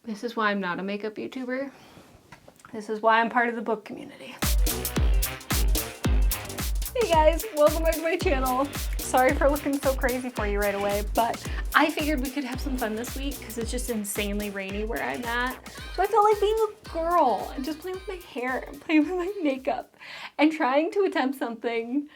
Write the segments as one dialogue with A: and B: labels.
A: This is why I'm not a makeup YouTuber. This is why I'm part of the book community. Hey guys, welcome back to my channel. Sorry for looking so crazy for you right away, but I figured we could have some fun this week because it's just insanely rainy where I'm at. So I felt like being a girl and just playing with my hair and playing with my makeup and trying to attempt something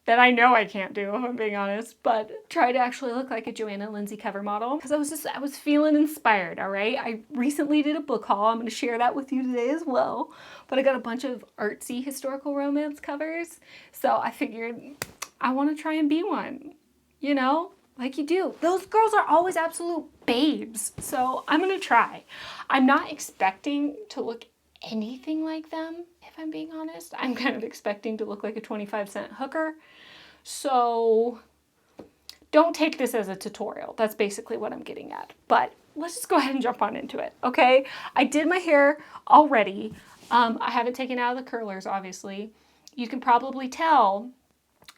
A: that I know I can't do, if I'm being honest, but try to actually look like a Joanna Lindsay cover model. Because I was feeling inspired, all right? I recently did a book haul. I'm gonna share that with you today as well. But I got a bunch of artsy historical romance covers. So I figured I wanna try and be one, you know? Like you do. Those girls are always absolute babes. So I'm gonna try. I'm not expecting to look anything like them, if I'm being honest. I'm kind of expecting to look like a 25-cent hooker. So don't take this as a tutorial. That's basically what I'm getting at. But let's just go ahead and jump on into it, okay? I did my hair already. I haven't taken out the curlers, obviously. You can probably tell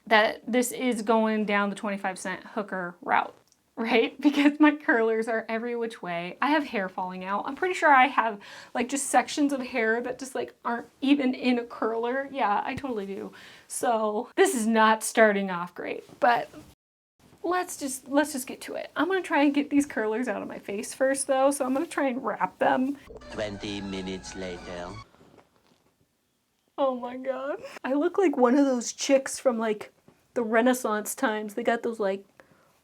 A: that this is going down the 25-cent hooker route, right? Because my curlers are every which way. I have hair falling out. I'm pretty sure I have like just sections of hair that just like aren't even in a curler. Yeah, I totally do. So this is not starting off great, but let's just get to it. I'm gonna try and get these curlers out of my face first though. So I'm gonna try and wrap them.
B: 20 minutes later.
A: Oh my God. I look like one of those chicks from like the Renaissance times. They got those like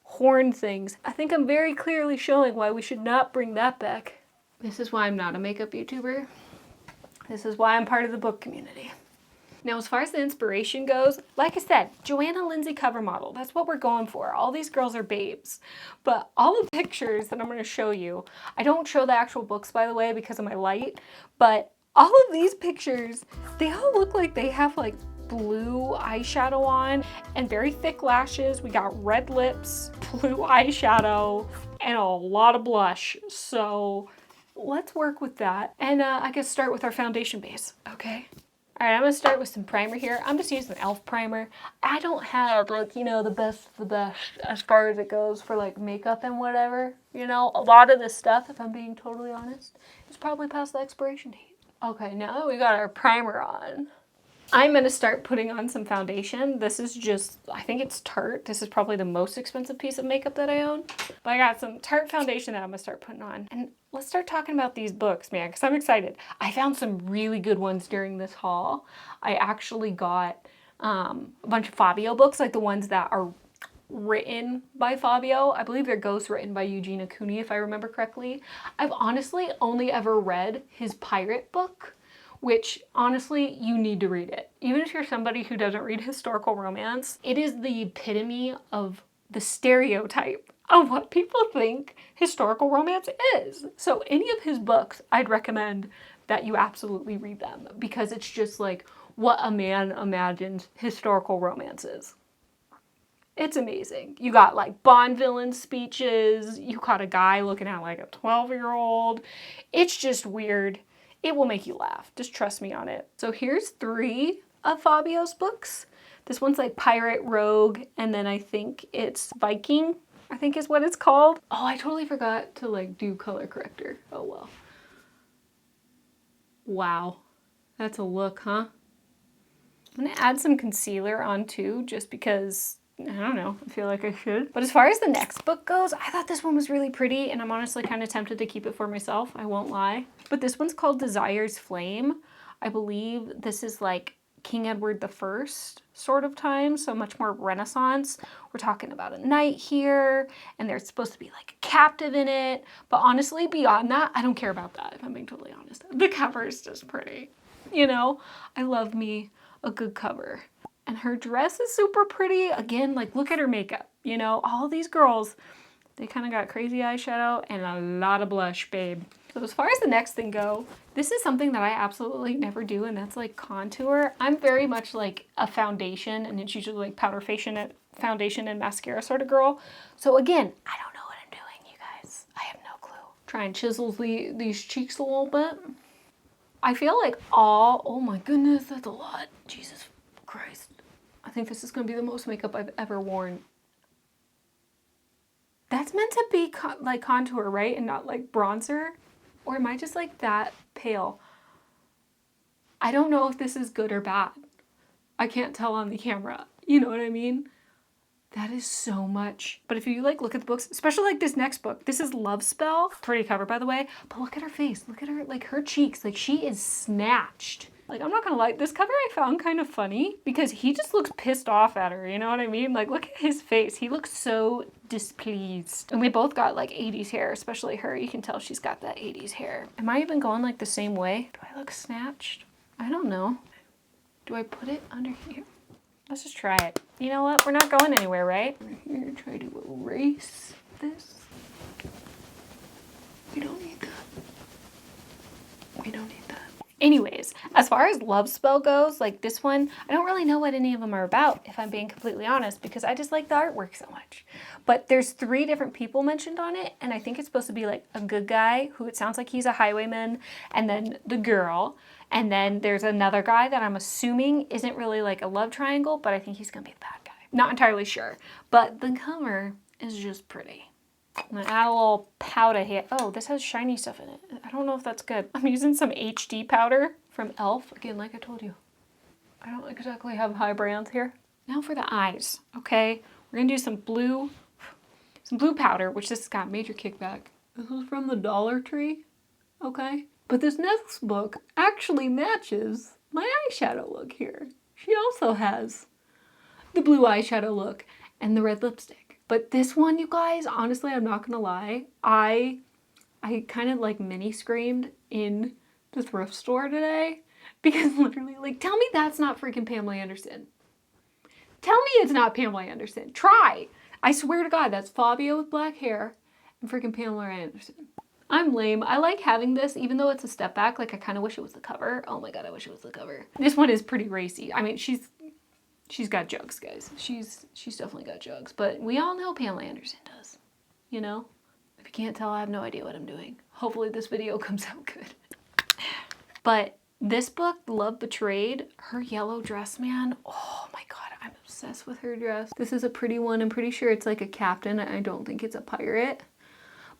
A: horn things. I think I'm very clearly showing why we should not bring that back. This is why I'm not a makeup YouTuber. This is why I'm part of the book community. Now, as far as the inspiration goes, like I said, Joanna Lindsay cover model. That's what we're going for. All these girls are babes. But all the pictures that I'm going to show you, I don't show the actual books, by the way, because of my light, but all of these pictures, they all look like they have like blue eyeshadow on and very thick lashes. We got red lips, blue eyeshadow, and a lot of blush. So let's work with that. And I guess start with our foundation base, okay? All right, I'm gonna start with some primer here. I'm just using e.l.f. primer. I don't have like, you know, the best as far as it goes for like makeup and whatever. You know, a lot of this stuff, if I'm being totally honest, is probably past the expiration date. Okay, now that we got our primer on, I'm gonna start putting on some foundation. This is just, I think it's Tarte. This is probably the most expensive piece of makeup that I own. But I got some Tarte foundation that I'm gonna start putting on. And let's start talking about these books, man, because I'm excited. I found some really good ones during this haul. I actually got a bunch of Fabio books, like the ones that are written by Fabio. I believe they're ghostwritten by Eugene Acuni, if I remember correctly. I've honestly only ever read his pirate book, which honestly, you need to read it. Even if you're somebody who doesn't read historical romance, it is the epitome of the stereotype of what people think historical romance is. So any of his books, I'd recommend that you absolutely read them because it's just like what a man imagines historical romance is. It's amazing. You got like Bond villain speeches. You got a guy looking at like a 12-year-old. It's just weird. It will make you laugh. Just trust me on it. So here's 3 of Fabio's books. This one's like Pirate, Rogue, and then I think it's Viking, I think is what it's called. Oh, I totally forgot to like do color corrector. Oh well. Wow. That's a look, huh? I'm gonna add some concealer on too, just because, I don't know, I feel like I should. But as far as the next book goes, I thought this one was really pretty and I'm honestly kind of tempted to keep it for myself, I won't lie. But this one's called Desire's Flame. I believe this is like King Edward I sort of time, so much more Renaissance. We're talking about a knight here, and there's supposed to be like a captive in it. But honestly, beyond that, I don't care about that, if I'm being totally honest. The cover is just pretty. You know, I love me a good cover. And her dress is super pretty. Again, like look at her makeup. You know, all these girls, they kind of got crazy eyeshadow and a lot of blush, babe. So as far as the next thing go, this is something that I absolutely never do, and that's like contour. I'm very much like a foundation, and it's usually like foundation and mascara sort of girl. So again, I don't know what I'm doing, you guys. I have no clue. Try and chisel these cheeks a little bit. I feel like oh my goodness, that's a lot. Jesus Christ. I think this is going to be the most makeup I've ever worn. That's meant to be like contour, right? And not like bronzer. Or am I just like that pale? I don't know if this is good or bad. I can't tell on the camera. You know what I mean? That is so much. But if you like look at the books, especially like this next book, this is Love Spell. Pretty cover, by the way. But look at her face. Look at her, like her cheeks. Like she is snatched. Like I'm not gonna lie, this cover I found kind of funny because he just looks pissed off at her. You know what I mean? Like look at his face. He looks so displeased. And they both got like 80s hair, especially her. You can tell she's got that 80s hair. Am I even going like the same way? Do I look snatched? I don't know. Do I put it under here? Let's just try it. You know what? We're not going anywhere, right? We're here to try to erase this. We don't need that. We don't need that. Anyways, as far as Love Spell goes, like this one, I don't really know what any of them are about, if I'm being completely honest, because I just like the artwork so much. But there's 3 different people mentioned on it, and I think it's supposed to be like a good guy, who it sounds like he's a highwayman, and then the girl, and then there's another guy that I'm assuming isn't really like a love triangle, but I think he's gonna be the bad guy. Not entirely sure, but the cover is just pretty. I'm gonna add a little powder here. Oh, this has shiny stuff in it. I don't know if that's good. I'm using some HD powder from e.l.f. Again, like I told you, I don't exactly have high brands here. Now for the eyes, okay? We're gonna do some blue powder, which this has got major kickback. This is from the Dollar Tree, okay? But this next book actually matches my eyeshadow look here. She also has the blue eyeshadow look and the red lipstick. But this one, you guys, honestly, I'm not gonna lie, I kind of like mini screamed in the thrift store today because literally, like, tell me that's not freaking Pamela Anderson. Tell me it's not Pamela Anderson. Try. I swear to God, that's Fabio with black hair and freaking Pamela Anderson. I'm lame. I like having this, even though it's a step back. Like, I kind of wish it was the cover. Oh my God, I wish it was the cover. This one is pretty racy. I mean, she's got jugs, guys. She's definitely got jugs. But we all know Pamela Anderson does. You know? If you can't tell, I have no idea what I'm doing. Hopefully this video comes out good. But this book, Love Betrayed, her yellow dress, man. Oh my God, I'm obsessed with her dress. This is a pretty one. I'm pretty sure it's like a captain. I don't think it's a pirate.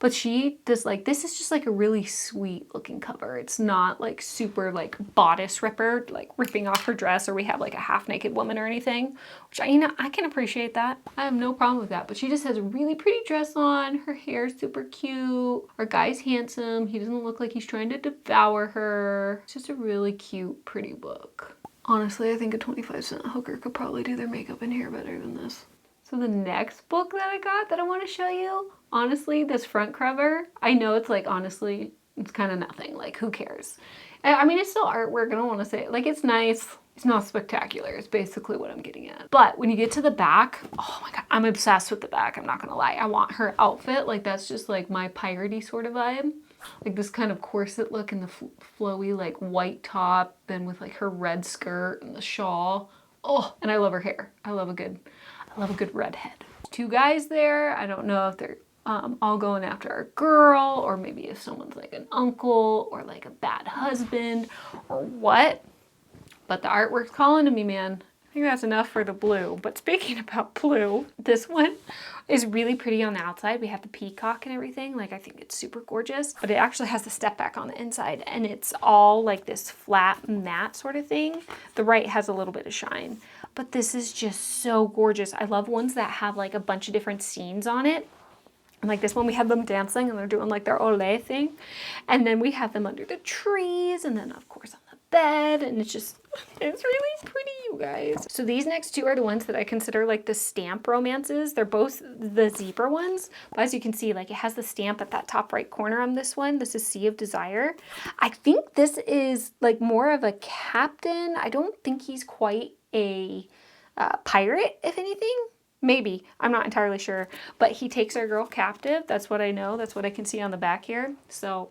A: But this is just like a really sweet looking cover. It's not like super like bodice ripper, like ripping off her dress, or we have like a half naked woman or anything, which I can appreciate that. I have no problem with that. But she just has a really pretty dress on. Her hair's super cute. Our guy's handsome. He doesn't look like he's trying to devour her. It's just a really cute, pretty book. Honestly, I think a 25-cent hooker could probably do their makeup and hair better than this. So the next book that I got that I want to show you, honestly, this front cover, I know it's like, honestly, it's kind of nothing. Like, who cares? I mean, it's still artwork. I don't want to say it. Like, it's nice. It's not spectacular. It's basically what I'm getting at. But when you get to the back, oh my God, I'm obsessed with the back. I'm not going to lie. I want her outfit. Like, that's just like my piratey sort of vibe. Like this kind of corset look and the flowy like white top and with like her red skirt and the shawl. Oh, and I love her hair. I love a good redhead. 2 guys there. I don't know if they're all going after our girl, or maybe if someone's like an uncle or like a bad husband or what. But the artwork's calling to me, man. I think that's enough for the blue. But speaking about blue, this one is really pretty on the outside. We have the peacock and everything. Like, I think it's super gorgeous. But it actually has the step back on the inside. And it's all like this flat matte sort of thing. The right has a little bit of shine. But this is just so gorgeous. I love ones that have like a bunch of different scenes on it. And like this one, we have them dancing and they're doing like their ole thing. And then we have them under the trees. And then of course on the bed. And it's really pretty, you guys. So these next 2 are the ones that I consider like the stamp romances. They're both the zebra ones. But as you can see, like it has the stamp at that top right corner on this one. This is Sea of Desire. I think this is like more of a captain. I don't think he's quite a pirate, if anything. Maybe. I'm not entirely sure. But he takes our girl captive. That's what I know. That's what I can see on the back here. So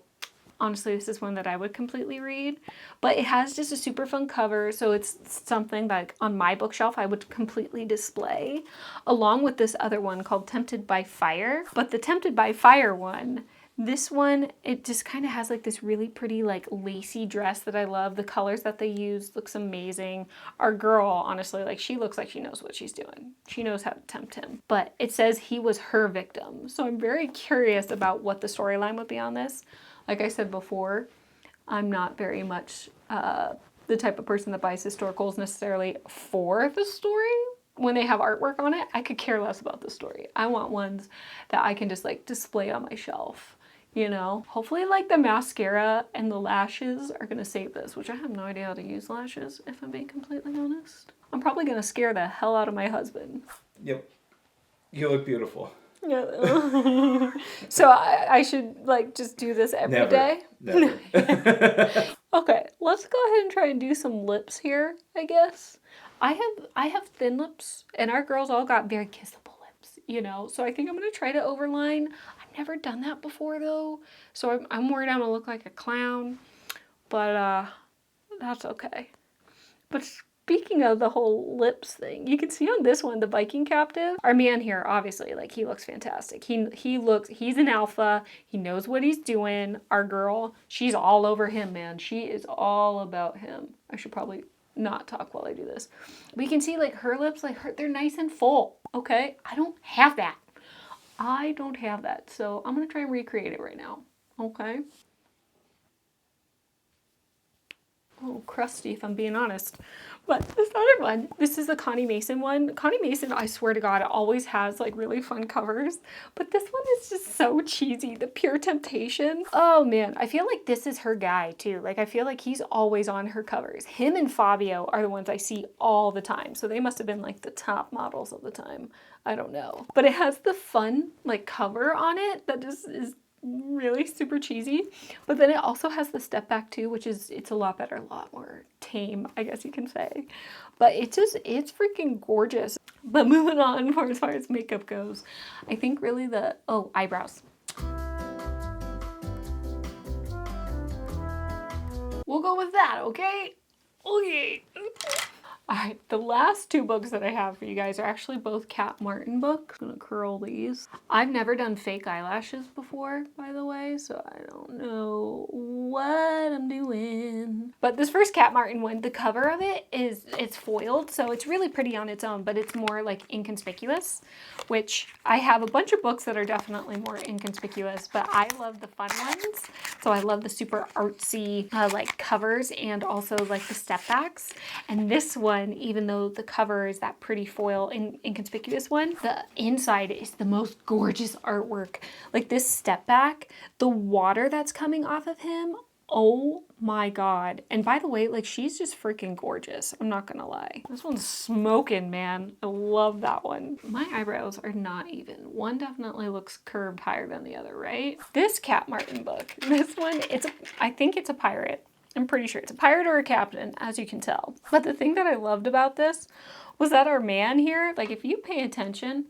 A: honestly, this is one that I would completely read. But it has just a super fun cover. So it's something like on my bookshelf I would completely display. Along with this other one called Tempted by Fire. But the Tempted by Fire one, This one, it just kind of has like this really pretty like lacy dress that I love. The colors that they use looks amazing. Our girl, honestly, like she looks like she knows what she's doing. She knows how to tempt him. But it says he was her victim. So I'm very curious about what the storyline would be on this. Like I said before, I'm not very much the type of person that buys historicals necessarily for the story. When they have artwork on it, I could care less about the story. I want ones that I can just like display on my shelf. You know, hopefully like the mascara and the lashes are gonna save this, which I have no idea how to use lashes, if I'm being completely honest. I'm probably gonna scare the hell out of my husband.
C: Yep. You look beautiful.
A: Yeah. So I should like just do this every day.
C: Never.
A: Okay, let's go ahead and try and do some lips here, I guess. I have thin lips, and our girls all got very kissable lips, you know, so I think I'm gonna try to overline. I've never done that before though, so I'm worried I'm gonna look like a clown, but that's okay. But speaking of the whole lips thing, you can see on this one, the Viking captive, our man here, obviously, like he looks fantastic. He's an alpha. He knows what he's doing. Our girl, she's all over him, man. She is all about him. I should probably not talk while I do this. But you can see like her lips, like they're nice and full, okay? I don't have that. I don't have that. So I'm gonna try and recreate it right now, okay? A little crusty if I'm being honest. But this other one, this is the Connie Mason one. Connie Mason, I swear to God, always has like really fun covers. But this one is just so cheesy. The Pure Temptation. Oh man, I feel like this is her guy too. Like I feel like he's always on her covers. Him and Fabio are the ones I see all the time. So they must have been like the top models of the time. I don't know. But it has the fun like cover on it that just is really super cheesy, but then it also has the step back too, which is it's a lot better, a lot more tame, I guess you can say. But it's freaking gorgeous. But moving on for as far as makeup goes, I think really eyebrows. We'll go with that, okay? Okay. All right, the last two books that I have for you guys are actually both Kat Martin books. I'm gonna curl these. I've never done fake eyelashes before, by the way, so I don't know what I'm doing. But this first Kat Martin one, the cover of it it's foiled, so it's really pretty on its own, but it's more like inconspicuous, which I have a bunch of books that are definitely more inconspicuous, but I love the fun ones. So I love the super artsy like covers and also like the step backs. And this one, even though the cover is that pretty foil inconspicuous one, the inside is the most gorgeous artwork. Like this step back, the water that's coming off of him, oh my God. And by the way, like she's just freaking gorgeous. I'm not gonna lie. This one's smoking, man. I love that one. My eyebrows are not even. One definitely looks curved higher than the other, right? This Kat Martin book, this one, I think it's a pirate. I'm pretty sure it's a pirate or a captain, as you can tell. But the thing that I loved about this was that our man here, like if you pay attention,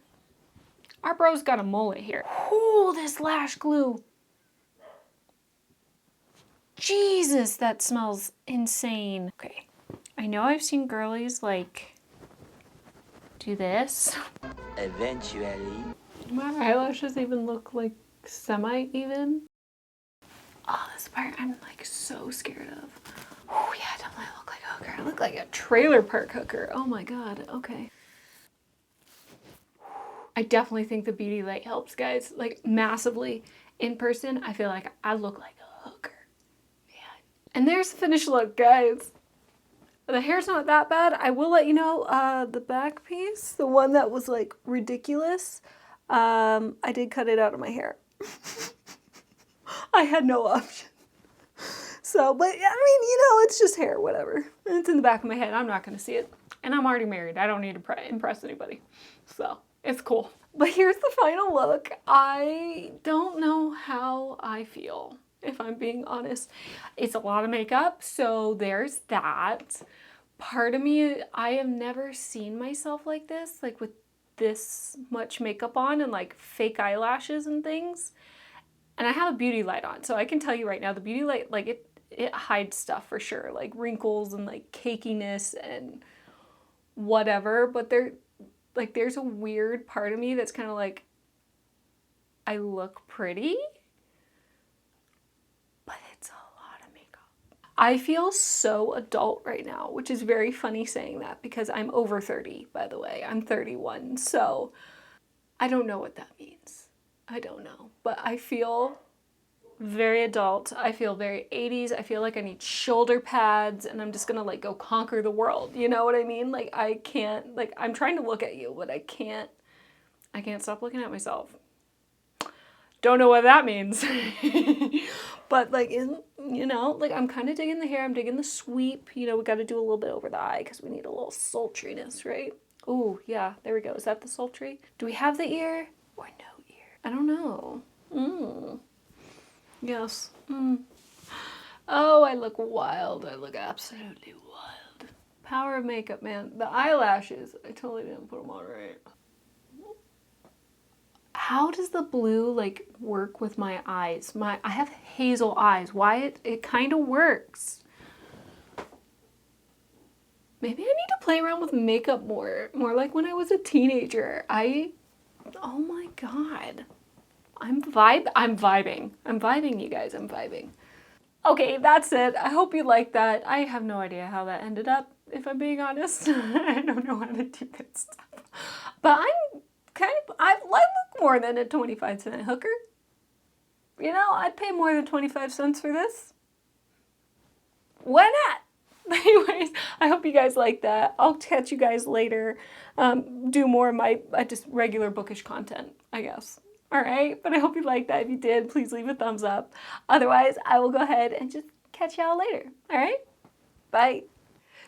A: our bro's got a mullet here. Ooh, this lash glue. Jesus, that smells insane. Okay, I know I've seen girlies like do this.
B: Eventually.
A: My eyelashes even look like semi-even. Oh, this part I'm like so scared of. Oh yeah, I definitely look like a hooker. I look like a trailer park hooker. Oh my God, okay. I definitely think the beauty light helps, guys, like massively. In person, I feel like I look like a hooker. Man. And there's the finished look, guys. The hair's not that bad. I will let you know, the back piece, the one that was like ridiculous, I did cut it out of my hair. I had no option. So, but I mean, you know, it's just hair, whatever. It's in the back of my head. I'm not going to see it. And I'm already married. I don't need to impress anybody. So, it's cool. But here's the final look. I don't know how I feel, if I'm being honest. It's a lot of makeup, so there's that. Part of me, I have never seen myself like this, like with this much makeup on and like fake eyelashes and things. And I have a beauty light on, so I can tell you right now, the beauty light, like it hides stuff for sure, like wrinkles and like cakiness and whatever, but there's a weird part of me that's kind of like, I look pretty, I feel so adult right now, which is very funny saying that because I'm over 30, by the way. I'm 31, so I don't know what that means. I don't know. But I feel very adult. I feel very 80s. I feel like I need shoulder pads and I'm just gonna like go conquer the world. You know what I mean? Like I can't, like I'm trying to look at you, but I can't stop looking at myself. Don't know what that means. But like, you know, like I'm kind of digging the hair. I'm digging the sweep. You know, we got to do a little bit over the eye because we need a little sultriness, right? Oh, yeah, there we go. Is that the sultry? Do we have the ear or no ear? I don't know. Yes. Oh, I look wild. I look absolutely wild. Power of makeup, man. The eyelashes, I totally didn't put them on right. How does the blue like work with my eyes? I have hazel eyes. Why it kind of works. Maybe I need to play around with makeup more like when I was a teenager. Oh my god. I'm vibing. I'm vibing, you guys. I'm vibing. Okay, that's it. I hope you liked that. I have no idea how that ended up, if I'm being honest. I don't know how to do that stuff. But I look more than a 25-cent hooker. You know, I'd pay more than 25 cents for this. Why not? Anyways, I hope you guys like that. I'll catch you guys later. Do more of my just regular bookish content, I guess. All right, but I hope you liked that. If you did, please leave a thumbs up. Otherwise, I will go ahead and just catch y'all later. All right? Bye.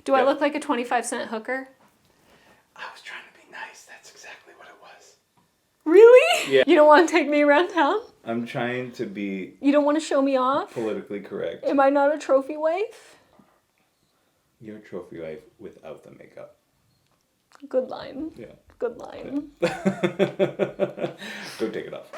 A: Do I look like a 25-cent hooker?
C: I was trying to be nice. That's exactly what it was.
A: Really?
C: Yeah.
A: You don't want to take me around town?
C: I'm trying to be
A: You don't want to show me off?
C: politically correct.
A: Am I not a trophy wife?
C: You're a trophy wife without the makeup.
A: Good line.
C: Yeah.
A: Good line.
C: Don't take it off.